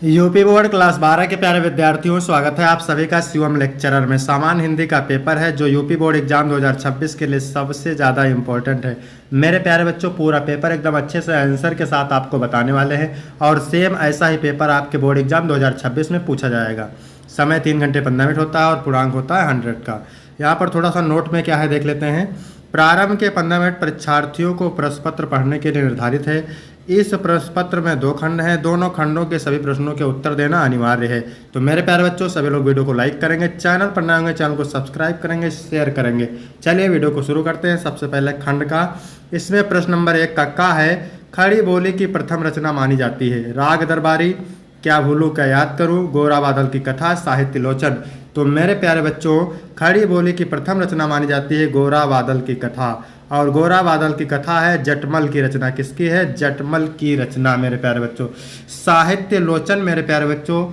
UP board class 12 के प्यारे विद्यार्थियों, स्वागत है आप सभी का शिवम लेक्चरर में। सामान्य हिंदी का पेपर है जो यूपी बोर्ड एग्जाम 2026 के लिए सबसे ज़्यादा इम्पोर्टेंट है। मेरे प्यारे बच्चों, पूरा पेपर एकदम अच्छे से आंसर के साथ आपको बताने वाले हैं और सेम ऐसा ही पेपर आपके बोर्ड एग्जाम 2026 में पूछा जाएगा। समय 3 घंटे 15 मिनट होता है और पूर्णांक होता है 100 का। यहाँ पर थोड़ा सा नोट में क्या है देख लेते हैं। प्रारंभ के 15 मिनट परीक्षार्थियों को प्रश्न पत्र पढ़ने के लिए निर्धारित है। इस प्रश्न पत्र में 2 खंड हैं, दोनों खंडों के सभी प्रश्नों के उत्तर देना अनिवार्य है। तो मेरे प्यारे बच्चों, सभी लोग वीडियो को लाइक करेंगे, चैनल पर नए होंगे चैनल को सब्सक्राइब करेंगे, शेयर करेंगे। चलिए वीडियो को शुरू करते हैं। सबसे पहले खंड का, इसमें प्रश्न नंबर 1 का है खड़ी बोली की प्रथम रचना मानी जाती है। राग दरबारी, क्या भूलूं क्या याद करूं, गोरा बादल की कथा, साहित्य लोचन। तो मेरे प्यारे बच्चों, खड़ी बोली की प्रथम रचना मानी जाती है गोरा बादल की कथा। और गोरा बादल की कथा है जटमल की रचना। किसकी है? जटमल की रचना मेरे प्यारे बच्चों। साहित्य लोचन मेरे प्यारे बच्चों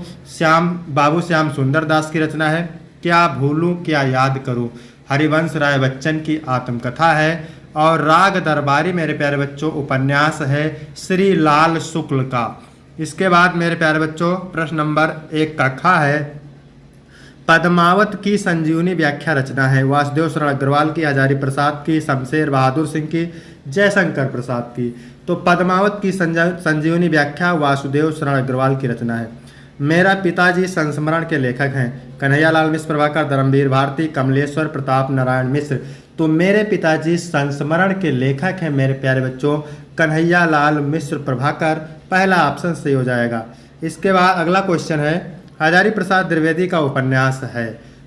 बाबू श्याम सुंदर दास की रचना है। क्या भूलूं क्या याद करूं, हरिवंश राय बच्चन की आत्मकथा है। और राग दरबारी मेरे प्यारे बच्चों उपन्यास है श्री लाल शुक्ल का। इसके बाद मेरे प्यारे बच्चों प्रश्न नंबर 1 का है पद्मावत की संजीवनी व्याख्या रचना है। वासुदेव शरण अग्रवाल की, हजारी प्रसाद की, शमशेर बहादुर सिंह की, जयशंकर प्रसाद की। तो पद्मावत की संजीवनी व्याख्या वासुदेव शरण अग्रवाल की रचना है। मेरा पिताजी संस्मरण के लेखक हैं कन्हैयालाल मिश्र प्रभाकर, धर्मवीर भारती, कमलेश्वर प्रताप नारायण मिश्र। तो मेरे पिताजी संस्मरण के लेखक हैं मेरे प्यारे बच्चों कन्हैयालाल मिश्र प्रभाकर। पहला ऑप्शन सही हो जाएगा। इसके बाद अगला क्वेश्चन है हजारी प्रसाद द्विवेदी का उपन्यास है।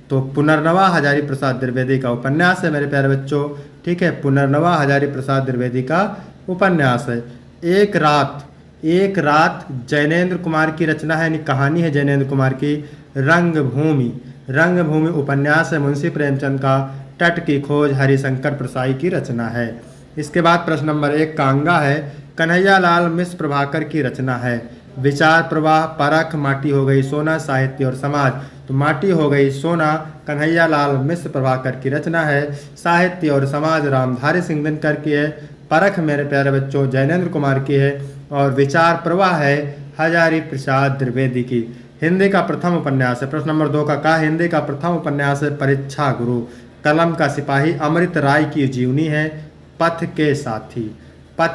तो पुनर्नवा हजारी प्रसाद द्विवेदी का उपन्यास है मेरे प्यारे बच्चों। ठीक है, पुनर्नवा हजारी प्रसाद द्विवेदी का उपन्यास है। एक रात जैनेन्द्र कुमार की रचना है, यानी कहानी है जैनेन्द्र कुमार की। रंगभूमि उपन्यास है मुंशी प्रेमचंद का। तट की खोज हरिशंकर प्रसाई की रचना है। इसके बाद प्रश्न नंबर 1 कांगा है कन्हैयालाल मिश्र प्रभाकर की रचना है। विचार प्रवाह, परख, माटी हो गई सोना, साहित्य और समाज। तो माटी हो गई सोना कन्हैयालाल मिश्र प्रभाकर की रचना है। साहित्य और समाज रामधारी सिंह दिनकर की है। परख मेरे प्यारे बच्चों जैनेन्द्र कुमार की है। और विचार प्रवाह है हजारी प्रसाद द्विवेदी की। हिंदी का प्रथम उपन्यास है। प्रश्न नंबर 2 का हिंदी का प्रथम उपन्यास है परीक्षा गुरु। कलम का सिपाही अमृत राय की जीवनी है। पथ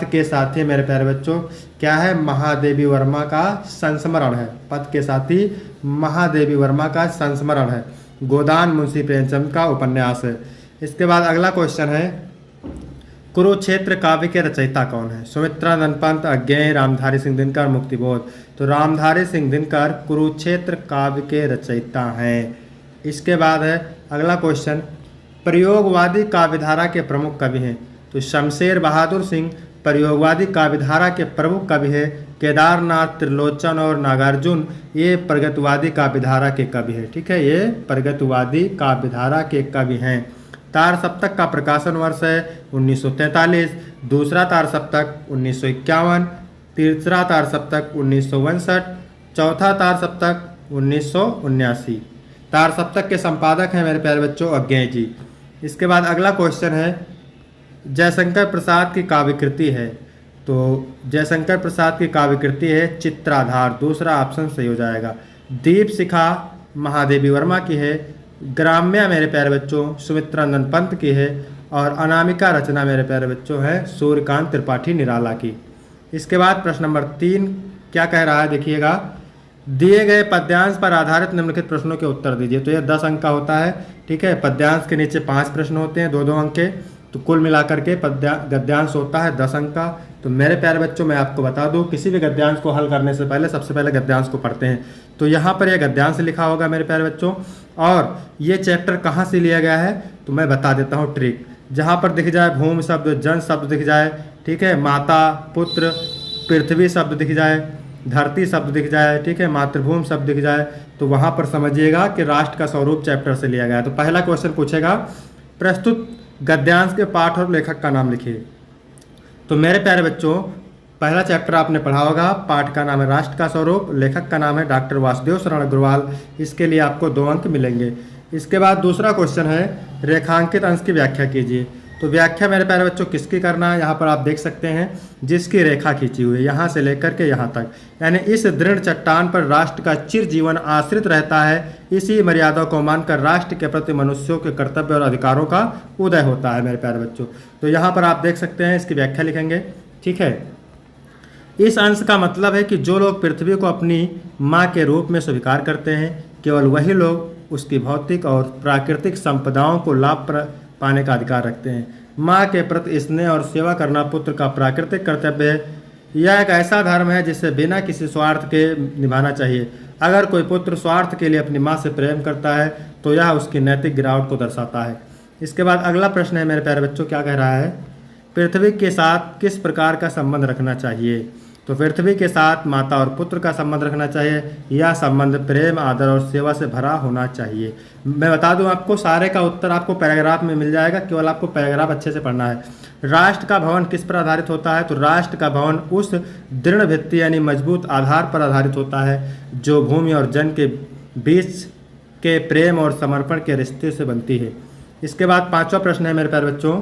के साथी मेरे प्यारे बच्चों क्या है? महादेवी वर्मा का संस्मरण है। पथ के साथी महादेवी वर्मा का संस्मरण है। गोदान मुंशी प्रेमचंद का उपन्यास है। इसके बाद अगला क्वेश्चन है कुरुक्षेत्र काव्य के रचयिता कौन है? सुमित्रानंद पंत, अज्ञेय, रामधारी सिंह दिनकर, मुक्तिबोध। तो रामधारी सिंह दिनकर कुरुक्षेत्र काव्य के रचयिता हैं। इसके बाद है अगला क्वेश्चन प्रयोगवादी काव्यधारा के प्रमुख कवि हैं। तो शमशेर बहादुर सिंह प्रयोगवादी काव्यधारा के प्रमुख कवि है। केदारनाथ, त्रिलोचन और नागार्जुन ये प्रगतिवादी काव्यधारा के कवि हैं। ठीक है, ये प्रगतिवादी काव्यधारा के कवि हैं। तार सप्तक का प्रकाशन वर्ष है 1943, दूसरा तार सप्तक 1951, तीसरा तार सप्तक 1962, चौथा तार सप्तक 1979। तार सप्तक के संपादक हैं मेरे प्यारे बच्चों अज्ञेय जी। इसके बाद अगला क्वेश्चन है जयशंकर प्रसाद की काव्यकृति है। तो जयशंकर प्रसाद की काव्यकृति है चित्राधार। दूसरा ऑप्शन सही हो जाएगा। दीप शिखा महादेवी वर्मा की है। ग्राम्या मेरे प्यारे बच्चों सुमित्रानंद पंत की है। और अनामिका रचना मेरे प्यारे बच्चों है सूर्यकांत त्रिपाठी निराला की। इसके बाद प्रश्न नंबर 3 क्या कह रहा है देखिएगा। दिए गए पद्यांश पर आधारित निम्नलिखित प्रश्नों के उत्तर दीजिए। तो यह 10 अंक का होता है। ठीक है, पद्यांश के नीचे 5 प्रश्न होते हैं 2-2 अंक के। तो कुल मिलाकर के गद्यांश होता है 10 अंक का। तो मेरे प्यारे बच्चों मैं आपको बता दूं किसी भी गद्यांश को हल करने से पहले सबसे पहले गद्यांश को पढ़ते हैं। तो यहाँ पर यह गद्यांश लिखा होगा मेरे प्यारे बच्चों। और ये चैप्टर कहाँ से लिया गया है तो मैं बता देता हूँ ट्रिक। जहाँ पर दिख जाए भूमि शब्द, जन शब्द दिख जाए, ठीक है, माता, पुत्र, पृथ्वी शब्द दिख जाए, धरती शब्द दिख जाए, ठीक है, मातृभूमि शब्द दिख जाए, तो वहाँ पर समझिएगा कि राष्ट्र का स्वरूप चैप्टर से लिया गया है। तो पहला क्वेश्चन पूछेगा प्रस्तुत गद्यांश के पाठ और लेखक का नाम लिखिए। तो मेरे प्यारे बच्चों पहला चैप्टर आपने पढ़ा होगा। पाठ का नाम है राष्ट्र का स्वरूप, लेखक का नाम है डॉक्टर वासुदेव शरण अग्रवाल। इसके लिए आपको 2 अंक मिलेंगे। इसके बाद दूसरा क्वेश्चन है रेखांकित अंश की व्याख्या कीजिए। तो व्याख्या मेरे प्यारे बच्चों किसकी करना है, यहाँ पर आप देख सकते हैं जिसकी रेखा खींची हुई है यहाँ से लेकर के यहाँ तक, यानी इस दृढ़ चट्टान पर राष्ट्र का चिर जीवन आश्रित रहता है। इसी मर्यादा को मानकर राष्ट्र के प्रति मनुष्यों के कर्तव्य और अधिकारों का उदय होता है मेरे प्यारे बच्चों। तो यहाँ पर आप देख सकते हैं इसकी व्याख्या लिखेंगे, ठीक है। इस अंश का मतलब है कि जो लोग पृथ्वी को अपनी माँ के रूप में स्वीकार करते हैं, केवल वही लोग उसकी भौतिक और प्राकृतिक संपदाओं को लाभ पाने का अधिकार रखते हैं। माँ के प्रति स्नेह और सेवा करना पुत्र का प्राकृतिक कर्तव्य है। यह एक ऐसा धर्म है जिसे बिना किसी स्वार्थ के निभाना चाहिए। अगर कोई पुत्र स्वार्थ के लिए अपनी माँ से प्रेम करता है तो यह उसकी नैतिक गिरावट को दर्शाता है। इसके बाद अगला प्रश्न है मेरे प्यारे बच्चों, क्या कह रहा है, पृथ्वी के साथ किस प्रकार का संबंध रखना चाहिए। तो पृथ्वी के साथ माता और पुत्र का संबंध रखना चाहिए। यह संबंध प्रेम, आदर और सेवा से भरा होना चाहिए। मैं बता दूं आपको, सारे का उत्तर आपको पैराग्राफ में मिल जाएगा, केवल आपको पैराग्राफ अच्छे से पढ़ना है। राष्ट्र का भवन किस पर आधारित होता है, तो राष्ट्र का भवन उस दृढ़ भित्ति यानी मजबूत आधार पर आधारित होता है जो भूमि और जन के बीच के प्रेम और समर्पण के रिश्ते से बनती है। इसके बाद 5वां प्रश्न है मेरे प्यारे बच्चों,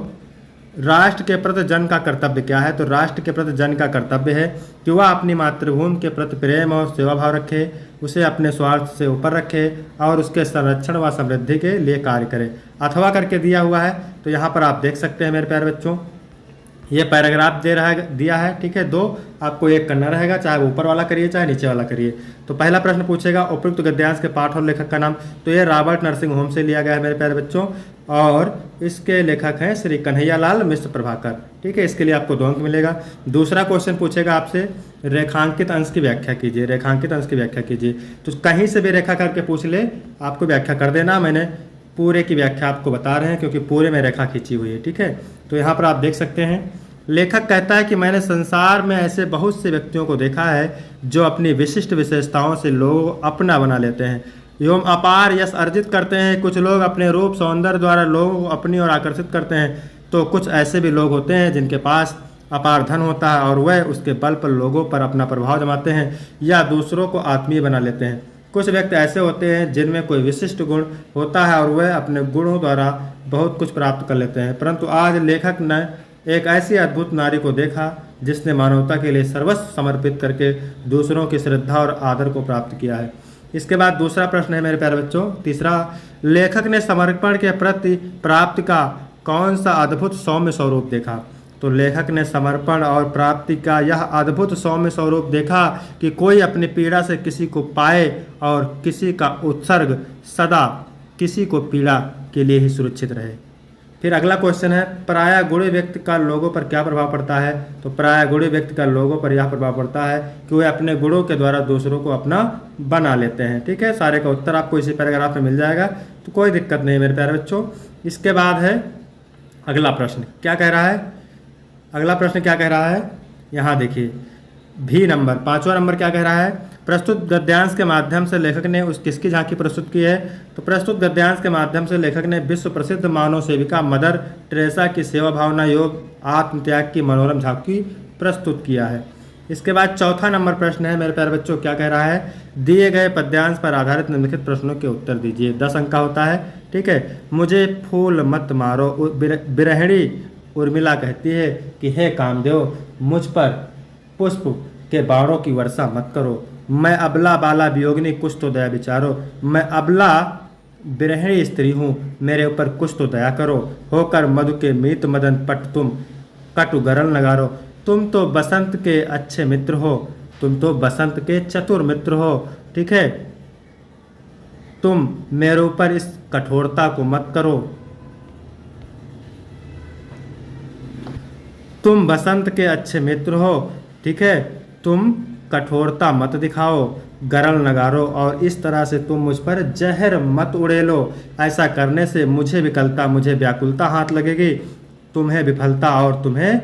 राष्ट्र के प्रति जन का कर्तव्य क्या है। तो राष्ट्र के प्रति जन का कर्तव्य है कि वह अपनी मातृभूमि के प्रति प्रेम और सेवा भाव रखे, उसे अपने स्वार्थ से ऊपर रखे और उसके संरक्षण व समृद्धि के लिए कार्य करे। अथवा करके दिया हुआ है, तो यहाँ पर आप देख सकते हैं मेरे प्यारे बच्चों, ये पैराग्राफ दिया है, ठीक है। 2 आपको एक करना रहेगा, चाहे वो ऊपर वाला करिए चाहे नीचे वाला करिए। तो पहला प्रश्न पूछेगा उपयुक्त गद्यांश के पाठ और लेखक का नाम। तो ये रॉबर्ट नरसिंह होम से लिया गया है मेरे प्यारे बच्चों, और इसके लेखक हैं श्री कन्हैयालाल मिश्र प्रभाकर, ठीक है। इसके लिए आपको 2 अंक मिलेगा। दूसरा क्वेश्चन पूछेगा आपसे, रेखांकित अंश की व्याख्या कीजिए। रेखांकित अंश की व्याख्या कीजिए, तो कहीं से भी रेखा करके पूछ ले, आपको व्याख्या कर देना। मैंने पूरे की व्याख्या आपको बता रहे हैं क्योंकि पूरे में रेखा खींची हुई है, ठीक है। तो यहाँ पर आप देख सकते हैं, लेखक कहता है कि मैंने संसार में ऐसे बहुत से व्यक्तियों को देखा है जो अपनी विशिष्ट विशेषताओं से लोग अपना बना लेते हैं एवं अपार यश अर्जित करते हैं। कुछ लोग अपने रूप सौंदर्य द्वारा लोगों को अपनी ओर आकर्षित करते हैं, तो कुछ ऐसे भी लोग होते हैं जिनके पास अपार धन होता है और वह उसके बल पर लोगों पर अपना प्रभाव जमाते हैं या दूसरों को आत्मीय बना लेते हैं। कुछ व्यक्ति ऐसे होते हैं जिनमें कोई विशिष्ट गुण होता है और वह अपने गुणों द्वारा बहुत कुछ प्राप्त कर लेते हैं। परंतु आज लेखक ने एक ऐसी अद्भुत नारी को देखा जिसने मानवता के लिए सर्वस्व समर्पित करके दूसरों की श्रद्धा और आदर को प्राप्त किया है। इसके बाद दूसरा प्रश्न है मेरे प्यारे बच्चों, तीसरा, लेखक ने समर्पण के प्रति प्राप्ति का कौन सा अद्भुत सौम्य स्वरूप देखा। तो लेखक ने समर्पण और प्राप्ति का यह अद्भुत सौम्य स्वरूप देखा कि कोई अपनी पीड़ा से किसी को पाए और किसी का उत्सर्ग सदा किसी को पीड़ा के लिए ही सुरक्षित रहे। फिर अगला क्वेश्चन है, पराया गुणी व्यक्ति का लोगों पर क्या प्रभाव पड़ता है। तो पराया गुणी व्यक्ति का लोगों पर यह प्रभाव पड़ता है कि वे अपने गुणों के द्वारा दूसरों को अपना बना लेते हैं, ठीक है। सारे का उत्तर आपको इसी पैराग्राफ में मिल जाएगा, तो कोई दिक्कत नहीं मेरे प्यारे बच्चों। इसके बाद है अगला प्रश्न, क्या कह रहा है, अगला प्रश्न क्या कह रहा है, यहाँ देखिए भी नंबर 5वां नंबर क्या कह रहा है, प्रस्तुत गद्यांश के माध्यम से लेखक ने उस किसकी झांकी प्रस्तुत की है। तो प्रस्तुत गद्यांश के माध्यम से लेखक ने विश्व प्रसिद्ध मानव सेविका मदर टेरेसा की सेवा भावना योग आत्मत्याग की मनोरम झांकी प्रस्तुत किया है। इसके बाद चौथा नंबर प्रश्न है मेरे प्यारे बच्चों, क्या कह रहा है, दिए गए पद्यांश पर आधारित निम्नलिखित प्रश्नों के उत्तर दीजिए। 10 अंक का होता है, ठीक है। मुझे फूल मत मारो, बिरहणी उर्मिला कहती है कि हे कामदेव मुझ पर पुष्प के बाणों की वर्षा मत करो। मैं अबला बाला वियोगिनी कुछ तो दया विचारो। मैं अबला बिरहणी स्त्री हूँ, मेरे ऊपर कुछ तो दया करो। होकर मधु के मीत मदन पट तुम कटु गरल नगारो। तुम तो बसंत के अच्छे मित्र हो, तुम तो बसंत के चतुर मित्र हो, ठीक है। तुम मेरे ऊपर इस कठोरता को मत करो। तुम बसंत के अच्छे मित्र हो, ठीक है। तुम कठोरता मत दिखाओ, गरल नगारो, और इस तरह से तुम मुझ पर जहर मत उड़ेलो। ऐसा करने से मुझे विकलता मुझे व्याकुलता हाथ लगेगी, तुम्हें विफलता और तुम्हें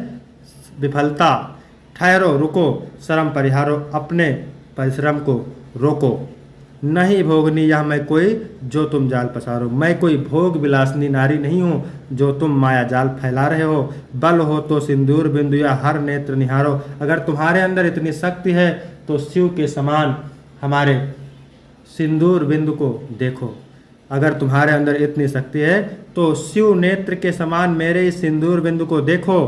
विफलता। ठहरो, रुको, शर्म परिहारो, अपने परिश्रम को रोको। नहीं भोगनी यह मैं कोई जो तुम जाल पसारो। मैं कोई भोग विलासनी नारी नहीं हूँ जो तुम माया जाल फैला रहे हो। बल हो तो सिंदूर बिंदु या हर नेत्र निहारो। अगर तुम्हारे अंदर इतनी शक्ति है तो शिव के समान हमारे सिंदूर बिंदु को देखो। अगर तुम्हारे अंदर इतनी शक्ति है तो शिव नेत्र के समान मेरे इस सिंदूर बिंदु को देखो।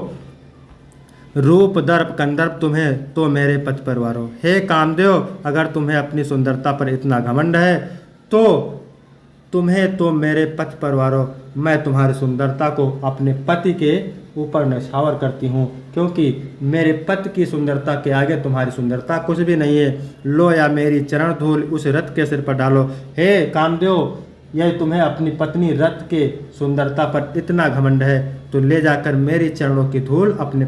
रूप दर्प कंदर्प तुम्हें तो मेरे पथ पर वारो। हे कामदेव, अगर तुम्हें अपनी सुंदरता पर इतना घमंड है तो तुम्हें तो मेरे पथ पर वारो। मैं तुम्हारी सुंदरता को अपने पति के ऊपर न्यौछावर करती हूँ, क्योंकि मेरे पति की सुंदरता के आगे तुम्हारी सुंदरता कुछ भी नहीं है। लो या मेरी चरण धूल उस रथ के सिर पर डालो। हे कामदेव, यदि तुम्हें अपनी पत्नी रथ के सुंदरता पर इतना घमंड है तो ले जाकर मेरी चरणों की धूल अपने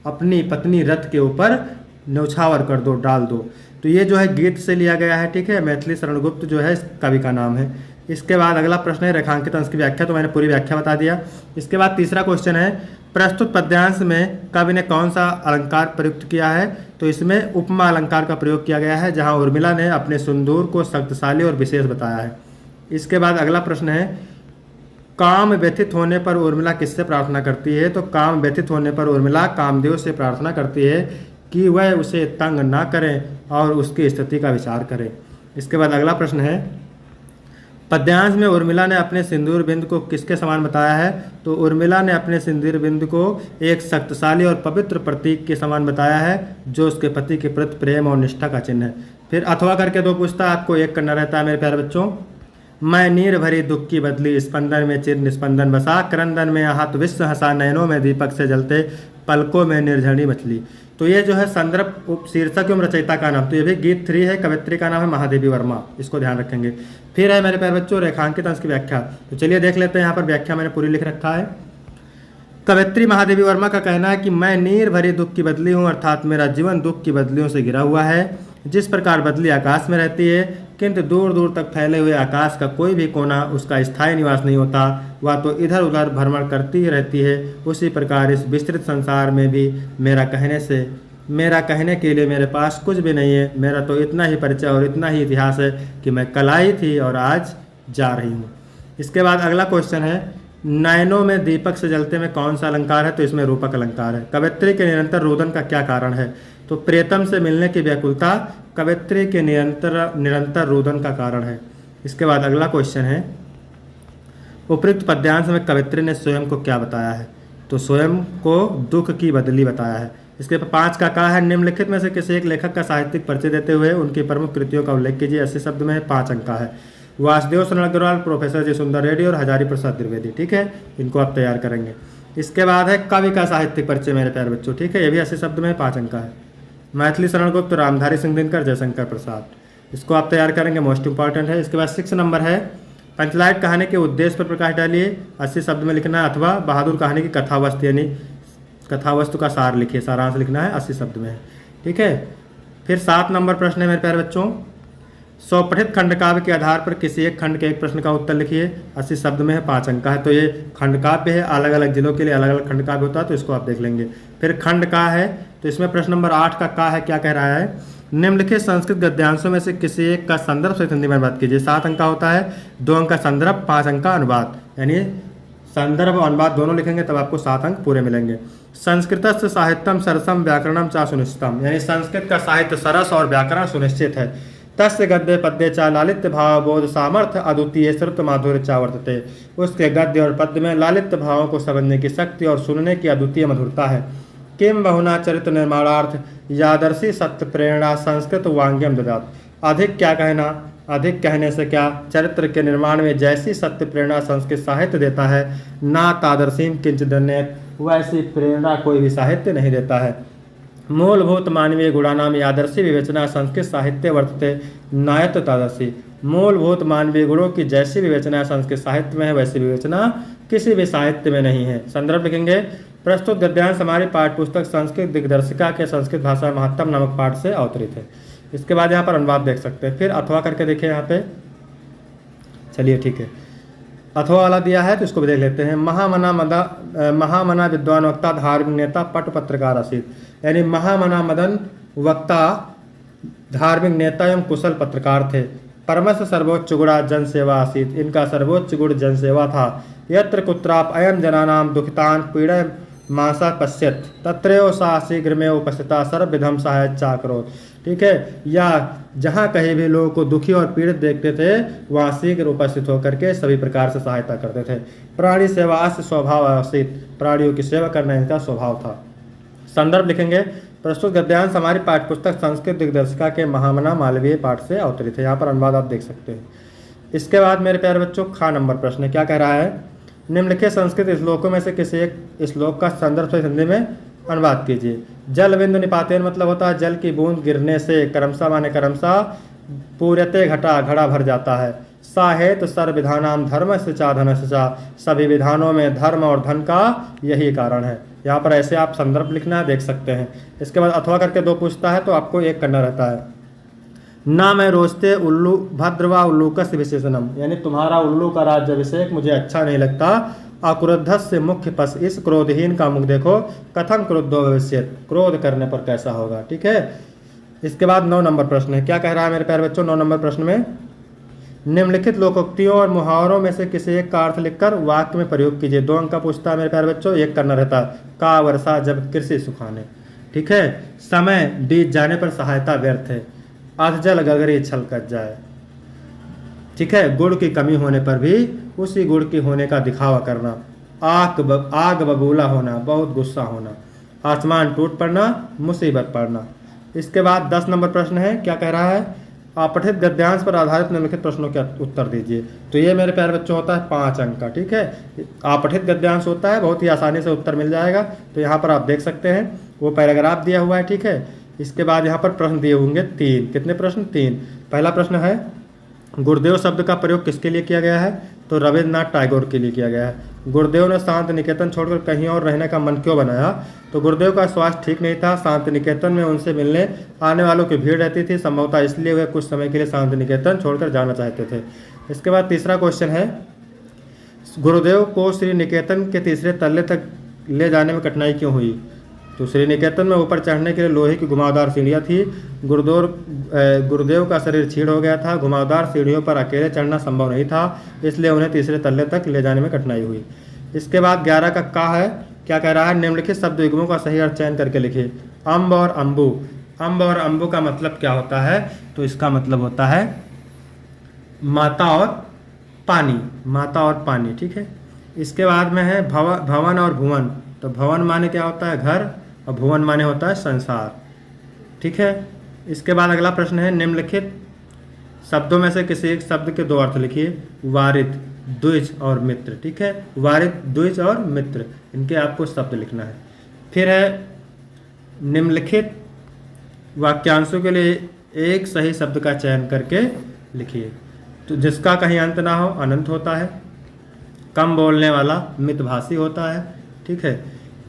अपनी पत्नी रथ के ऊपर न्यौछावर कर दो, डाल दो। तो ये जो है गीत से लिया गया है, ठीक है। मैथिली शरण गुप्त जो है कवि का नाम है। इसके बाद अगला प्रश्न है रेखांकित अंश की व्याख्या। तो मैंने पूरी व्याख्या बता दिया। इसके बाद तीसरा क्वेश्चन है प्रस्तुत पद्यांश में कवि ने कौन सा अलंकार प्रयुक्त किया है। तो इसमें उपमा अलंकार का प्रयोग किया गया है, जहां उर्मिला ने अपने सिंदूर को शक्तिशाली और विशेष बताया है। इसके बाद अगला प्रश्न है काम व्यथित होने पर उर्मिला किससे प्रार्थना करती है। तो काम व्यथित होने पर उर्मिला कामदेव से प्रार्थना करती है कि वह उसे तंग ना करें और उसकी स्थिति का विचार करें। इसके बाद अगला प्रश्न है पद्यांश में उर्मिला ने अपने सिंदूर बिंदु को किसके समान बताया है। तो उर्मिला ने अपने सिंदूर बिंदु को एक शक्तिशाली और पवित्र प्रतीक के समान बताया है, जो उसके पति के प्रति प्रेम और निष्ठा का चिन्ह है। फिर अथवा करके दो पूछता, आपको एक करना रहता है मेरे प्यारे बच्चों। मैं नीर भरी दुख की बदली, स्पंदन में चिर निस्पंदन बसा, क्रंदन में आहत विश्व हंसा, नयनों में दीपक से जलते, पलकों में निर्झरणी मछली। तो ये जो है संदर्भ उप शीर्षक एवं रचयिता का नाम। तो ये भी गीत 3 है। कवित्री का नाम है महादेवी वर्मा, इसको ध्यान रखेंगे। फिर है मेरे प्यारे बच्चों रेखांकित अंश की व्याख्या। तो चलिए देख लेते हैं, यहाँ पर व्याख्या मैंने पूरी लिख रखा है। कवित्री महादेवी वर्मा का कहना है कि मैं नीर भरी दुख की बदली हूँ, अर्थात मेरा जीवन दुख की बदलियों से घिरा हुआ है। जिस प्रकार बदली आकाश में रहती है, किंतु दूर दूर तक फैले हुए आकाश का कोई भी कोना उसका स्थायी निवास नहीं होता, वह तो इधर उधर भ्रमण करती ही रहती है, उसी प्रकार इस विस्तृत संसार में भी मेरा कहने के लिए मेरे पास कुछ भी नहीं है। मेरा तो इतना ही परिचय और इतना ही इतिहास है कि मैं कल आई थी और आज जा रही हूँ। इसके बाद अगला क्वेश्चन है नयनों में दीपक से जलते में कौन सा अलंकार है। तो इसमें रूपक अलंकार है। कवित्री के निरंतर रोदन का क्या कारण है। तो प्रियतम से मिलने की व्याकुलता कवित्री के निरंतर रोदन का कारण है। इसके बाद अगला क्वेश्चन है उपयुक्त पद्यांश में कवित्री ने स्वयं को क्या बताया है। तो स्वयं को दुख की बदली बताया है। इसके 5 का कहा है निम्नलिखित में से किसी एक लेखक का साहित्यिक परिचय देते हुए उनकी प्रमुख कृतियों का उल्लेख कीजिए। 80 शब्द में 5 अंक का है। वासुदेव शरण अग्रवाल, प्रोफेसर जी सुंदर रेड्डी और हजारी प्रसाद द्विवेदी, ठीक है। इनको आप तैयार करेंगे। इसके बाद है कवि का साहित्यिक परिचय मेरे प्यारे बच्चों, ठीक है। ये भी 80 शब्द में 5 अंक का है। मैथिली शरण गुप्त, रामधारी सिंह दिनकर, जयशंकर प्रसाद, इसको आप तैयार करेंगे, मोस्ट इंपॉर्टेंट है। इसके बाद 6 नंबर है पंचलाइट कहानी के उद्देश्य पर प्रकाश डालिए। 80 शब्द में लिखना है, अथवा बहादुर कहानी की कथावस्तु यानी कथावस्तु का सार लिखिए, सारांश लिखना है, 80 शब्द में है, ठीक है। फिर 7 नंबर प्रश्न है मेरे प्यारे बच्चों स्वपठित खंडकाव्य के आधार पर किसी एक खंड के एक प्रश्न का उत्तर लिखिए। 80 शब्द में है, 5 अंक का है। तो ये खंडकाव्य है, अलग अलग जिलों के लिए अलग अलग खंडकाव्य होता है, तो इसको आप देख लेंगे। फिर खंड का है, तो इसमें प्रश्न नंबर 8 का है, क्या कह रहा है निम्नलिखित संस्कृत गद्यांशों में से किसी एक का संदर्भ सहित हिंदी में बात कीजिए। 7 अंक का होता है, 2 अंक का संदर्भ, 5 अंक का अनुवाद, यानी संदर्भ और अनुवाद दोनों लिखेंगे तब आपको 7 अंक पूरे मिलेंगे। संस्कृतस्य साहित्यम सरसम व्याकरणम चा सुनिश्चितम, यानी संस्कृत का साहित्य सरस और व्याकरण सुनिश्चित है। तस्य गद्य पद्य चा लालित्य भाव बोध सामर्थ्य अद्वितीय श्रुत माधुर्य चा वर्तते, उसके गद्य और पद्य में लालित्य भावों को समझने की शक्ति और सुनने की अद्वितीय मधुरता है। किम बहुना चरित्र निर्माणार्थ यादर्शी सत्य प्रेरणा संस्कृत वांग्यम ददात, अधिक क्या कहना, अधिक कहने से क्या, चरित्र के निर्माण में जैसी सत्य प्रेरणा संस्कृत साहित्य देता है, ना तादर्शीम किंचित अन्यत्, वैसी प्रेरणा कोई भी साहित्य नहीं देता है। मूलभूत मानवीय गुणानाम यादर्शी विवेचना संस्कृत साहित्य वर्तते नायत तादर्शी, मूलभूत मानवीय गुणों की जैसी विवेचना संस्कृत साहित्य में है वैसी विवेचना किसी भी साहित्य में नहीं है। संदर्भ लिखेंगे प्रस्तुत गद्यांश हमारी पाठ्यपुस्तक संस्कृत दिग्दर्शिका के संस्कृत भाषा महत्तम नामक पाठ से अवतरित है। इसके बाद यहाँ पर अनुवाद देख सकते हैं। फिर अथवा करके देखिए यहाँ पे, चलिए ठीक है, अथवा वाला दिया है तो इसको भी देख लेते हैं। महामना विद्वान वक्ता धार्मिक नेता पट पत्रकार असित, यानी महामना मदन वक्ता धार्मिक नेता एवं कुशल पत्रकार थे। परमस्य सर्वोच्च गुणा जनसेवा आसीत, इनका सर्वोच्च गुण जनसेवा था। यत्र कुत्राप अयम जनानाम दुखितान पीड़ा मासा पश्यत तत्रैव सा शीघ्र में उपस्थिता सर्वविधम सहायता करोत, ठीक है, या जहाँ कहीं भी लोगों को दुखी और पीड़ित देखते थे वहाँ शीघ्र उपस्थित होकर के सभी प्रकार से सहायता करते थे। प्राणी सेवा अस्य स्वभाव आसित, प्राणियों की सेवा करना इनका स्वभाव था। संदर्भ लिखेंगे, प्रस्तुत गद्यांश हमारी पाठ्यपुस्तक संस्कृत दिग्दर्शिका के महामना मालवीय पाठ से अवतरित है। यहाँ पर अनुवाद आप देख सकते हैं। इसके बाद मेरे प्यारे बच्चों खा नंबर प्रश्न क्या कह रहा है, निम्नलिखित संस्कृत श्लोकों में से किसी एक श्लोक का संदर्भ से हिंदी में अनुवाद कीजिए। जल बिंदु निपातेन मतलब होता है जल की बूंद गिरने से, करमसा माने करमसा, पूर्यते घटा घड़ा भर जाता है। सा हेतु सर्व विधानाम धर्म से चा धन से चा, सभी विधानों में धर्म और धन का यही कारण है। यहाँ पर ऐसे आप संदर्भ लिखना है, देख सकते हैं। इसके बाद अथवा करके 2 पूछता है तो आपको 1 करना रहता है। ना मैं रोजते उल्लू भद्रवा उल्लूकस विशेषणम, यानी तुम्हारा उल्लू का राज्याभिषेक मुझे अच्छा नहीं लगता। अक्रोधस से मुख्य पस, इस क्रोधहीन का मुख देखो, कथम क्रोधो भविष्यत, क्रोध करने पर कैसा होगा। ठीक है, इसके बाद 9 नंबर प्रश्न है, क्या कह रहा है मेरे प्यारे बच्चों 9 नंबर प्रश्न में, निम्नलिखित लोकोक्तियों और मुहावरों में से किसी एक का अर्थ लिखकर वाक्य में प्रयोग कीजिए। 2 अंक का पूछता है मेरे प्यारे बच्चों, 1 करना रहता है। का वर्षा जब कृषि सुखाने, ठीक है, समय बीत जाने पर सहायता व्यर्थ है, अध जल गगरी छलकत जाए, ठीक है, गुड़ की कमी होने पर भी उसी गुड़ की होने का दिखावा करना, आग बबूला होना, बहुत गुस्सा होना, आसमान टूट पड़ना, मुसीबत पड़ना। इसके बाद 10 नंबर प्रश्न है, क्या कह रहा है, अपठित गद्यांश पर आधारित निम्नलिखित प्रश्नों के उत्तर दीजिए। तो ये मेरे प्यारे बच्चों होता है 5 अंक का। ठीक है, अपठित गद्यांश होता है, बहुत ही आसानी से उत्तर मिल जाएगा। तो यहाँ पर आप देख सकते हैं वो पैराग्राफ दिया हुआ है। ठीक है, इसके बाद यहाँ पर प्रश्न दिए होंगे 3। कितने प्रश्न? 3। पहला प्रश्न है गुरुदेव शब्द का प्रयोग किसके लिए किया गया है? तो रविन्द्रनाथ टैगोर के लिए किया गया है। गुरुदेव ने शांति निकेतन छोड़कर कहीं और रहने का मन क्यों बनाया? तो गुरुदेव का स्वास्थ्य ठीक नहीं था, शांति निकेतन में उनसे मिलने आने वालों की भीड़ रहती थी, संभवतः इसलिए वे कुछ समय के लिए शांति निकेतन छोड़कर जाना चाहते थे। इसके बाद तीसरा क्वेश्चन है गुरुदेव को श्री निकेतन के तीसरे तल्ले तक ले जाने में कठिनाई क्यों हुई? तो श्री निकेतन में ऊपर चढ़ने के लिए लोहे की घुमावदार सीढ़ियाँ थी। गुरुदेव का शरीर छीड़ हो गया था, घुमावदार सीढ़ियों पर अकेले चढ़ना संभव नहीं था, इसलिए उन्हें तीसरे तल्ले तक ले जाने में कठिनाई हुई। इसके बाद 11 का है, क्या कह रहा है? निम्नलिखित शब्द युग्मों का सही अर्थ चयन करके लिखिए। अम्ब और अम्बु, अम्ब और अम्बु का मतलब क्या होता है? तो इसका मतलब होता है माता और पानी, माता और पानी। ठीक है, इसके बाद में है भवन और भुवन। तो भवन माने क्या होता है? घर, और भुवन माने होता है संसार। ठीक है, इसके बाद अगला प्रश्न है निम्नलिखित शब्दों में से किसी एक शब्द के 2 अर्थ लिखिए। वारिद, द्विज और मित्र। ठीक है, वारिद, द्विज और मित्र, इनके आपको शब्द लिखना है। फिर है निम्नलिखित वाक्यांशों के लिए एक सही शब्द का चयन करके लिखिए। तो जिसका कहीं अंत ना हो अनंत होता है, कम बोलने वाला मितभाषी होता है। ठीक है,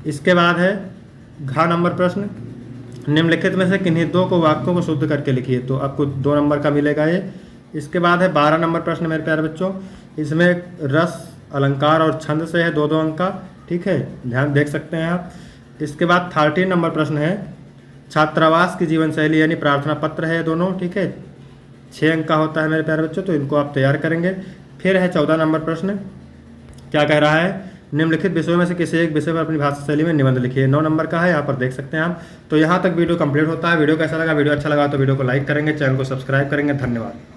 इसके बाद है घ नंबर प्रश्न, निम्नलिखित में से किन्हीं 2 को वाक्यों को शुद्ध करके लिखिए। तो आपको 2 नंबर का मिलेगा ये। इसके बाद है 12 नंबर प्रश्न मेरे प्यारे बच्चों, इसमें रस, अलंकार और छंद से है 2-2 अंक का। ठीक है, ध्यान देख सकते हैं आप। इसके बाद 13 नंबर प्रश्न है छात्रावास की जीवन शैली यानी प्रार्थना पत्र है दोनों। ठीक है, 6 अंक का होता है मेरे प्यारे बच्चों, तो इनको आप तैयार करेंगे। फिर है 14 नंबर प्रश्न, क्या कह रहा है? निम्नलिखित विषयों में से किसी एक विषय पर अपनी भाषा शैली में निबंध लिखिए। 9 नंबर का है, यहाँ पर देख सकते हैं आप। तो यहाँ तक वीडियो कंप्लीट होता है। वीडियो कैसा लगा? वीडियो अच्छा लगा तो वीडियो को लाइक करेंगे, चैनल को सब्सक्राइब करेंगे। धन्यवाद।